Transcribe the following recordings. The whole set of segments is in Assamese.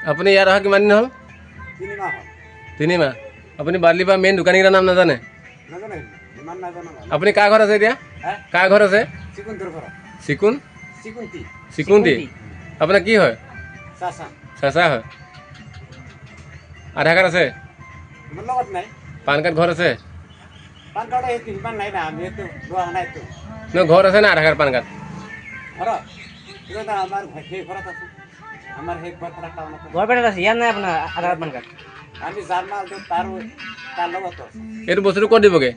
আপুনি ইয়াত অহা কিমান দিন হ'ল? 3 মাহ। 3 মাহ। আপুনি বাদলিপা মেইন দোকানীকেইটাৰ নাম নাজানে? নাজানে, ইমান নাজানো। আপুনি কাৰ ঘৰত আছে এতিয়া? কাৰ ঘৰত আছে? চিকুন্তিৰ ঘৰত। চিকুন্তি। আপোনাৰ কি হয়? চাচা হয়। আধাৰ কাৰ্ড আছে? মোৰ লগত নাই। পান কাৰ্ড ঘৰত আছে? পান কাৰ্ড ইমান নাই না, আমি তো লোৱা নাইতো। ঘৰত আছে না আধাৰ কাৰ্ড পান কাৰ্ড? ঘৰত এটা আমাৰ সেই ঘৰত আছে। আমাৰ সেই ঘৰত টাউনত আছে। বৰপেটাত আছে, ইয়াত নাই আপোনাৰ আধাৰ পান কাৰ্ড? আমি যাৰ মাল দিওঁ তাৰ লগত আছে। এইটো বস্তুটো ক'ত দিবগে?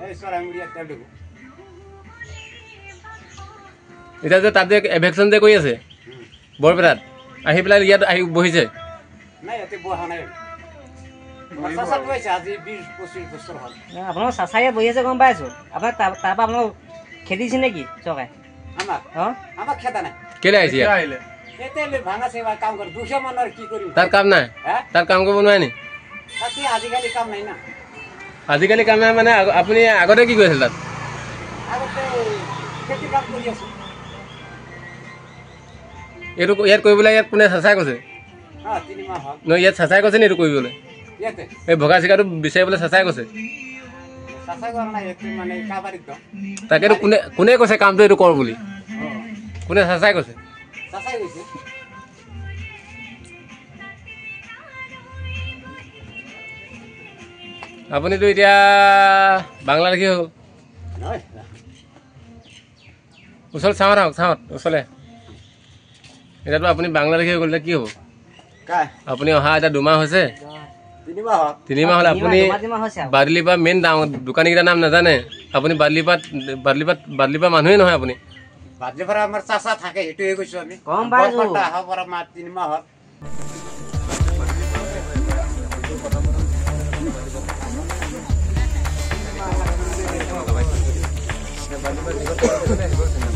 এই চৰাইমুৰীয়া তেল দিব। এতিয়া যে তাত যে এভেকশ্যন যে কৰি আছে বৰপেটাত, আহি পেলাই ইয়াত আহি বহিছে? নাই, ইয়াতে বহা নাই। চাচা বহিছে আজি 20-25 বছৰ হ'ল। আপোনাৰ চাচা ইয়াত বহি আছে গম পাই আছো। আপোনাৰ তাৰপৰা আপোনাক খেদিছে নেকি চৰকাৰে? আমাক খেদা নাই। কেলে আহিছে ইয়াত? এতিয়া ভাঙা চেৱা কাম কৰে 200 মানৰ কি কৰিম? তাত কাম নাই? তাত কাম কৰিব নোৱাৰে নি? তাতে আজিকালি কাম নাই না। আজিকালি কাম নাই মানে আপুনি আগতে কি কৰিছিল তাত? আগতে খেতি কাম কৰি আছো। এইটো ইয়াত কৰিবলৈ ইয়াত কোনে চাচাই কৈছে? 3 মাহ হ'ল। নহয়, ইয়াত চাচাই কৈছে নি এইটো কৰিবলৈ? ইয়াতে এই ভগা চিকাটো বিচাৰিবলৈ চাচাই কৈছে? চাচা কৰা নাই, এইটো মানে কাবাৰীত দ। তাকেতো কোনে কৈছে কামটো এইটো কৰ বুলি? কোনে? চাচাই কৈছে? চাচাই কৈছে। আপুনিতো এতিয়া বাংলাদেশী হৈ গ'ল। ওচৰত চাওঁত ওচৰলে। এতিয়াতো আপুনি বাংলাদেশী হৈ গ'ল, এতিয়া কি হ'ব? আপুনি অহা এতিয়া 2 মাহ হৈছে। 3 মাহ হ'লে আপুনি বাদলিপা মেইন দোকানীকেইটাৰ নাম নাজানে? আপুনি বাদলিপা মানুহেই নহয় আপুনি। বাদলিপাৰা আমাৰ চাচা থাকে, সেইটোৱে কৈছো আমি। গম পাইছো। 3 মাহ হ'ল। বাদলিপা